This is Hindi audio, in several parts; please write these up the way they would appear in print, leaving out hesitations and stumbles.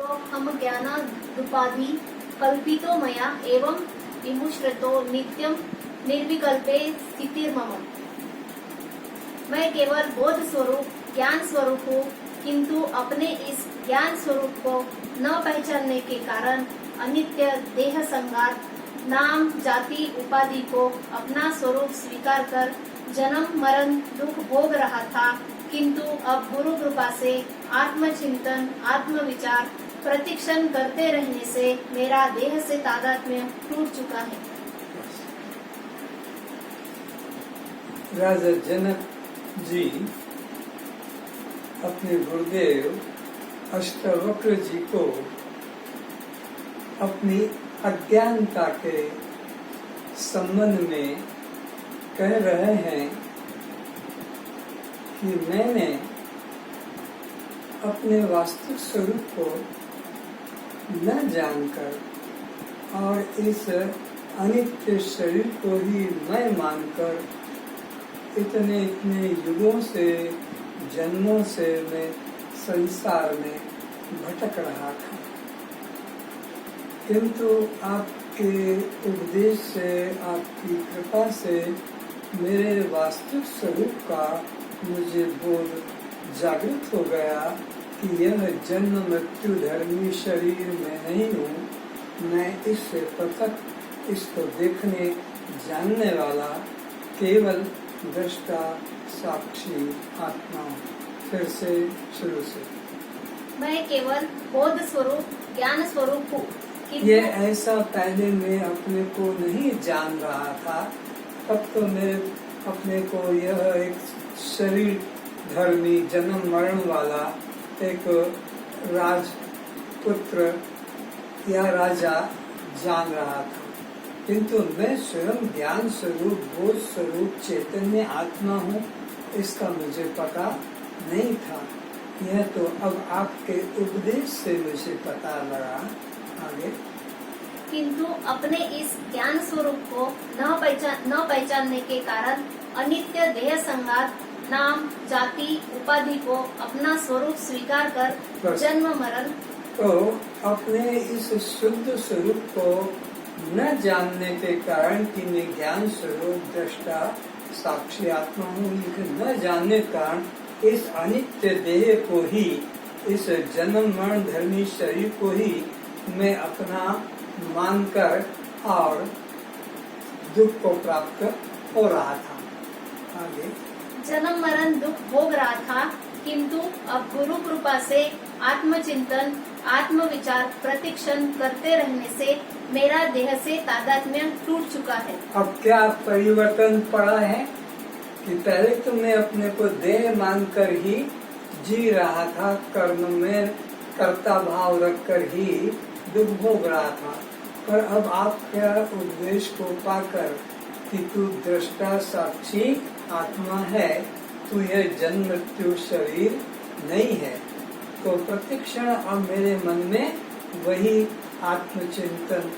हम ज्ञानादुपाधि कल्पितो मया एवं विमुश्रतो नित्यम निर्विकल्पे स्थितिर्मम। मैं केवल बोध स्वरूप ज्ञान स्वरूप हूँ, किंतु अपने इस ज्ञान स्वरूप को न पहचानने के कारण अनित्य देह संगात, नाम, जाति, उपाधि को अपना स्वरूप स्वीकार कर जन्म मरण दुख भोग रहा था। किंतु अब गुरु कृपा से आत्मचिंतन, आत्मविचार प्रतिक्षण करते रहने से मेरा देह से तादात्म्य टूट चुका है। राजा जनक जी अपने गुरुदेव अष्टावक्र जी को अपनी अज्ञानता के संबंध में कह रहे हैं कि मैंने अपने वास्तविक स्वरूप को न जानकर और इस अनित्य शरीर को ही मैं मानकर इतने इतने युगों से, जन्मों से मैं संसार में भटक रहा था। किंतु आपके उपदेश से, आपकी कृपा से मेरे वास्तविक स्वरूप का मुझे बोध जागृत हो गया कि यह जन्म मृत्यु धर्मी शरीर में नहीं हूँ। मैं इससे पृथक, इसको देखने जानने वाला केवल दृष्टा साक्षी आत्मा हूँ। फिर से शुरू से मैं केवल बोध स्वरूप ज्ञान स्वरूप हूँ। ये ऐसा पहले मैं अपने को नहीं जान रहा था। तब तो मैं अपने को यह एक शरीर धर्मी, जन्म मरण वाला एक राजपुत्र या राजा जान रहा था। किंतु मैं स्वयं ज्ञान स्वरूप, बोध स्वरूप, चैतन्य आत्मा हूँ, इसका मुझे पता नहीं था। यह तो अब आपके उपदेश से मुझे पता लगा। आगे किंतु अपने इस ज्ञान स्वरूप को न पहचानने के कारण अनित्य देह संगात, नाम, जाति, उपाधि को अपना स्वरूप स्वीकार कर जन्म मरण। तो अपने इस शुद्ध स्वरूप को न जानने के कारण कि मैं ज्ञान स्वरूप, दृष्टा साक्षी आत्मा हूँ, लेकिन न जानने के कारण इस अनित्य देह को ही, इस जन्म मरण धर्मी शरीर को ही मैं अपना मानकर और दुख को प्राप्त हो रहा था। आगे जन्म मरण दुख भोग रहा था, किंतु अब गुरु कृपा से आत्मचिंतन, आत्मविचार प्रतिक्षण करते रहने से मेरा देह से तादात्म्य टूट चुका है। अब क्या परिवर्तन पड़ा है कि पहले तो मैं अपने को देह मानकर ही जी रहा था, कर्म में कर्ता भाव रखकर ही दुख भोग रहा था। पर अब आपका उपदेश को पाकर कि तू दृष्टा साक्षी आत्मा है, तू यह जन्म मृत्यु शरीर नहीं है, तो प्रतिक्षण अब मेरे मन में वही आत्मचिंतन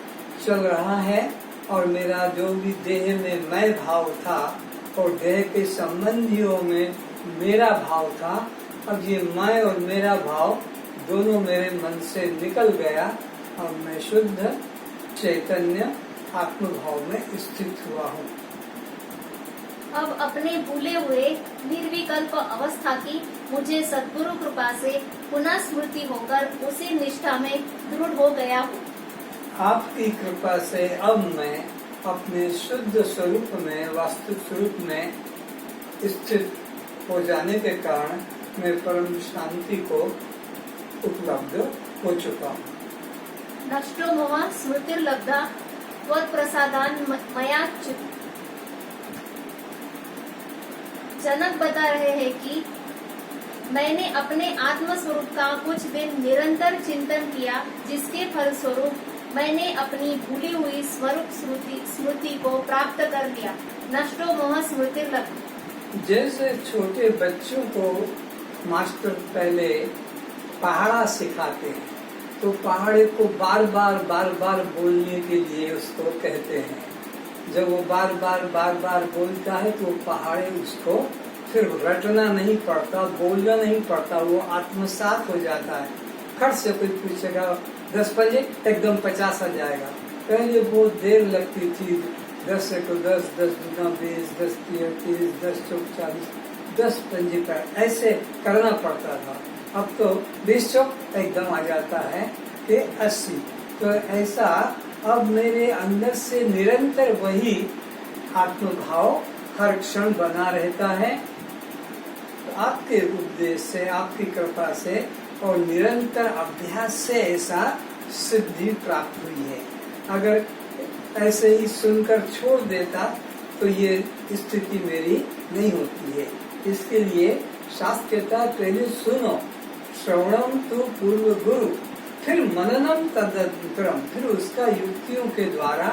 चल रहा है। और मेरा जो भी देह में मैं भाव था और देह के संबंधियों में मेरा भाव था, अब ये मैं और मेरा भाव दोनों मेरे मन से निकल गया और मैं शुद्ध चैतन्य आत्मभाव में स्थित हुआ हूँ। अब अपने भूले हुए निर्विकल्प अवस्था की मुझे सद्गुरु कृपा से पुनः स्मृति होकर उसी निष्ठा में दृढ़ हो गया हूँ। आपकी कृपा से अब मैं अपने शुद्ध स्वरूप में, वास्तविक स्वरूप में स्थित हो जाने के कारण मैं परम शांति को उपलब्ध हो चुका हूँ। नष्टो मोह स्मृतिर्लब्धा त्वत्प्रसादान् मया च्युत। जनक बता रहे हैं कि मैंने अपने आत्म स्वरूप का कुछ दिन निरंतर चिंतन किया, जिसके फलस्वरूप मैंने अपनी भूली हुई स्वरूप स्मृति को प्राप्त कर लिया। नष्टो मोह स्मृतिर्लब्धा। जैसे छोटे बच्चों को मास्टर पहले पहाड़ा सिखाते हैं, तो पहाड़े को बार बार बोलने के लिए उसको कहते हैं। जब वो बार बार बोलता है तो पहाड़े उसको फिर रटना नहीं पड़ता, बोलना नहीं पड़ता, वो आत्मसात हो जाता है। फट से कोई पूछेगा 10 पंजे एकदम 50 आ जाएगा। पहले बहुत देर लगती थी, 10 को 10, 10 दूना 20, 10 तिया 30, 10 चौक 40, 10 पंजे पर ऐसे करना पड़ता था। अब तो 20 चौक एकदम आ जाता है कि 80। तो ऐसा अब मेरे अंदर से निरंतर वही आत्मभाव हर क्षण बना रहता है। तो आपके उपदेश से, आपकी कृपा से और निरंतर अभ्यास से ऐसा सिद्धि प्राप्त हुई है। अगर ऐसे ही सुनकर छोड़ देता तो ये स्थिति मेरी नहीं होती है। इसके लिए शास्त्र कहता है पहले सुनो, श्रवणम तो पूर्व गुरु, फिर मननम तदनंतरम, फिर उसका युक्तियों के द्वारा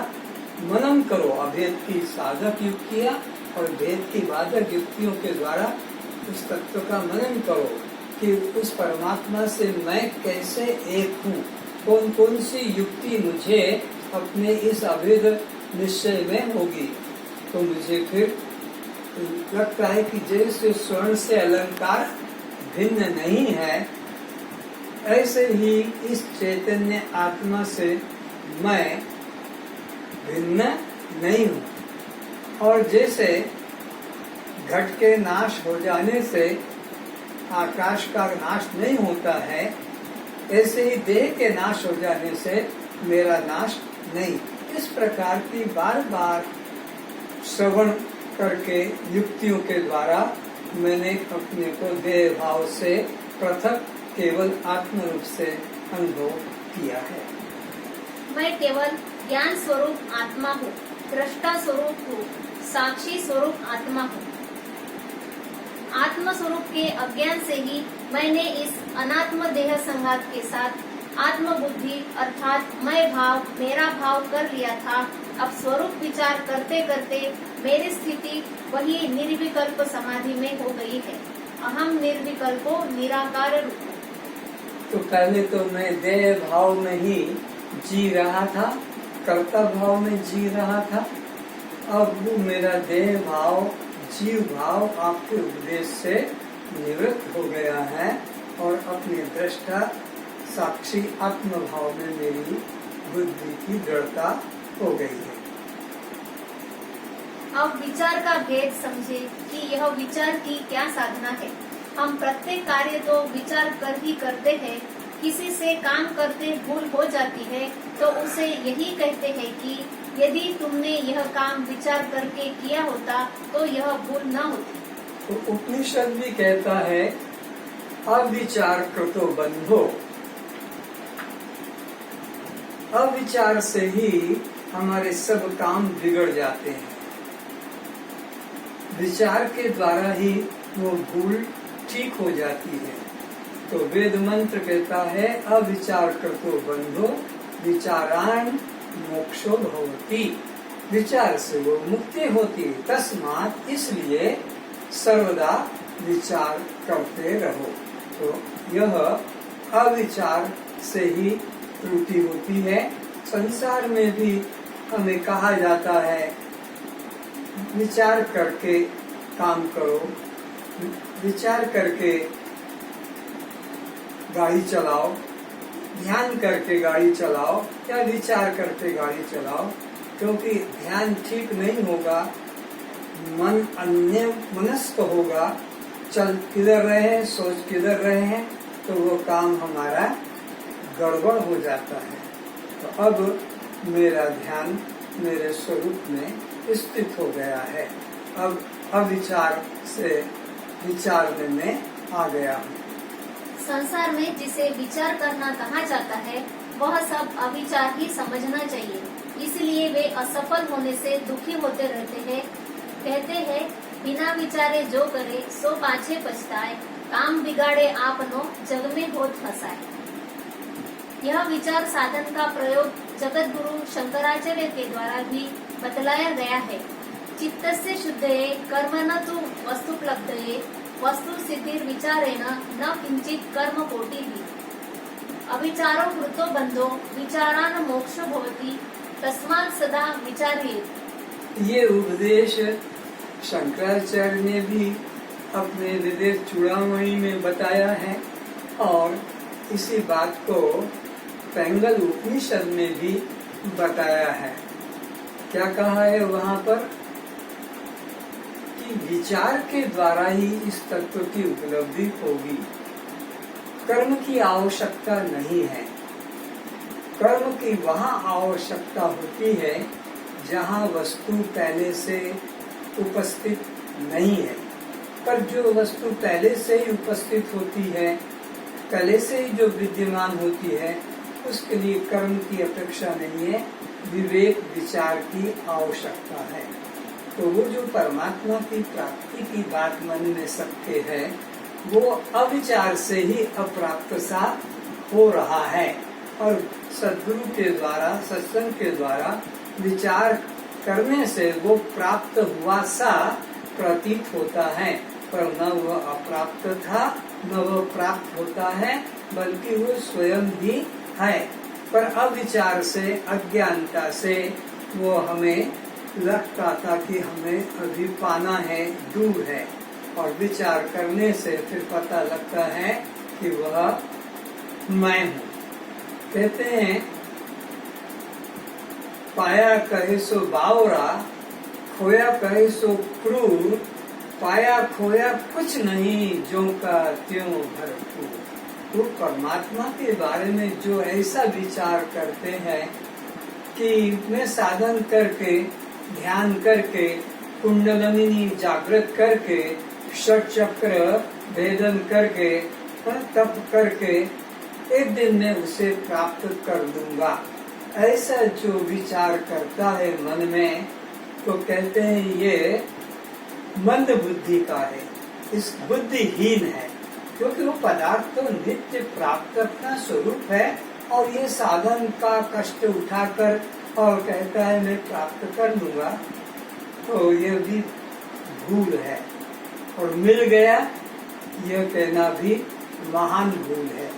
मनन करो। अभेद की साधक युक्तियां और भेद की बाधक युक्तियों के द्वारा उस तत्व का मनन करो कि उस परमात्मा से मैं कैसे एक हूँ, कौन कौन सी युक्ति मुझे अपने इस अभेद निश्चय में होगी। तो मुझे फिर लगता है कि जैसे स्वर्ण से अलंकार भिन्न नहीं है, ऐसे ही इस चैतन्य आत्मा से मैं भिन्न नहीं हूँ। और जैसे घट के नाश हो जाने से आकाश का नाश नहीं होता है, ऐसे ही देह के नाश हो जाने से मेरा नाश नहीं। इस प्रकार की बार बार श्रवण करके युक्तियों के द्वारा मैंने अपने को देह भाव से पृथक केवल आत्म रूप से अनुभव किया है। मैं केवल ज्ञान स्वरूप आत्मा हूँ, दृष्टा स्वरूप हूँ, साक्षी स्वरूप आत्मा हूँ। आत्म स्वरूप के अज्ञान से ही मैंने इस अनात्म देह संघात के साथ आत्म बुद्धि अर्थात मैं भाव, मेरा भाव कर लिया था। अब स्वरूप विचार करते करते मेरी स्थिति वही निर्विकल्प समाधि में हो गई है। अहम निर्विकल्पो निराकार रूप। तो पहले तो मैं देह भाव में ही जी रहा था, कर्ता भाव में जी रहा था। अब वो मेरा देह भाव, जीव भाव आपके उपदेश से निवृत्त हो गया है और अपने दृष्टा साक्षी आत्म भाव में मेरी बुद्धि की दृढ़ता हो गई है। अब विचार का भेद समझे कि यह विचार की क्या साधना है। हम प्रत्येक कार्य तो विचार कर ही करते हैं। किसी से काम करते भूल हो जाती है तो उसे यही कहते हैं कि यदि तुमने यह काम विचार करके किया होता तो यह भूल न होती। तो उपनिषद भी कहता है अविचार कृतो बंधो। अविचार से ही हमारे सब काम बिगड़ जाते हैं। विचार के द्वारा ही वो भूल ठीक हो जाती है। तो वेद मंत्र कहता है अविचार कृतो बंधो विचारान मोक्षो भवति। विचार से वो मुक्ति होती। तस्मात् इसलिए सर्वदा विचार करते रहो। तो यह अविचार से ही त्रुटि होती है। संसार में भी हमें कहा जाता है विचार करके काम करो, विचार करके गाड़ी चलाओ, ध्यान करके गाड़ी चलाओ या विचार करके गाड़ी चलाओ। क्योंकि ध्यान ठीक नहीं होगा, मन अन्य मनस्क होगा, चल किधर रहे, सोच किधर रहे हैं, तो वो काम हमारा गड़बड़ हो जाता है। तो अब मेरा ध्यान मेरे स्वरूप में स्थित हो गया है। अब अविचार से विचार में मैं आ गया हूँ। संसार में जिसे विचार करना कहा जाता है वह सब अविचार ही समझना चाहिए। इसलिए वे असफल होने से दुखी होते रहते हैं। कहते हैं बिना विचारे जो करे सो पाछे पछताए, काम बिगाड़े आपनो जग में होत फसाए। यह विचार साधन का प्रयोग जगत गुरु शंकराचार्य के द्वारा भी बतलाया गया है। चित्तस्य शुद्धये कर्मण तु वस्तुप्लब्धये वस्तु सिद्धिर विचारेण न किंचित कर्म कोटि भी। अविचारो कृतो बंधो विचारान मोक्षो भवति तस्मात् सदा विचार्येत्। ये उपदेश शंकराचार्य ने भी अपने विदेश चूड़ामणि में बताया है और इसी बात को पैंगल उपनिषद में भी बताया है। क्या कहा है वहाँ पर कि विचार के द्वारा ही इस तत्व की उपलब्धि होगी। कर्म की आवश्यकता नहीं है। कर्म की वहाँ आवश्यकता होती है जहाँ वस्तु पहले से उपस्थित नहीं है। पर जो वस्तु पहले से ही उपस्थित होती है, पहले से ही जो विद्यमान होती है, उसके लिए कर्म की अपेक्षा नहीं है, विवेक विचार की आवश्यकता है। तो वो जो परमात्मा की प्राप्ति की बात मन में सबके है, वो अविचार से ही अप्राप्त सा हो रहा है। और सद्गुरु के द्वारा, सत्संग के द्वारा विचार करने से वो प्राप्त हुआ सा प्रतीत होता है, पर न वह अप्राप्त था न वह प्राप्त होता है, बल्कि वो स्वयं ही है। पर अविचार से, अज्ञानता से वो हमें लगता था कि हमें अभी पाना है, दूर है। और विचार करने से फिर पता लगता है कि वह मैं हूँ। कहते हैं पाया कहे सो बावरा, खोया कहे सो क्रूर, पाया खोया कुछ नहीं जो का त्यों भरपूर। तो परमात्मा के बारे में जो ऐसा विचार करते हैं कि मैं साधन करके, ध्यान करके, कुंडलिनी जागृत करके, षट चक्र भेदन करके, तप करके एक दिन में उसे प्राप्त कर लूंगा, ऐसा जो विचार करता है मन में, तो कहते हैं ये मंद बुद्धि का है, इस बुद्धिहीन है। क्योंकि वो पदार्थ तो नित्य प्राप्त अपना स्वरूप है, और ये साधन का कष्ट उठाकर और कहता है मैं प्राप्त कर लूंगा, तो ये भी भूल है। और मिल गया यह कहना भी महान भूल है।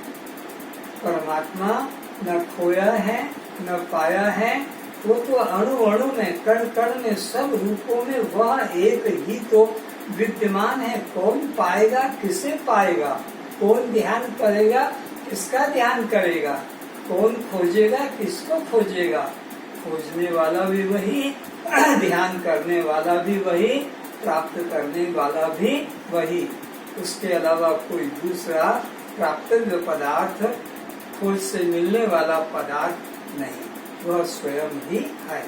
परमात्मा न खोया है न पाया है, वो तो अणु अणु में, कण कण में, सब रूपों में वह एक ही तो विद्यमान है। कौन पाएगा, किसे पाएगा, कौन ध्यान करेगा, किसका ध्यान करेगा, कौन खोजेगा, किसको खोजेगा। खोजने वाला भी वही, ध्यान करने वाला भी वही, प्राप्त करने वाला भी वही। उसके अलावा कोई दूसरा प्राप्तव्य पदार्थ, खोज से मिलने वाला पदार्थ नहीं, वह स्वयं ही है।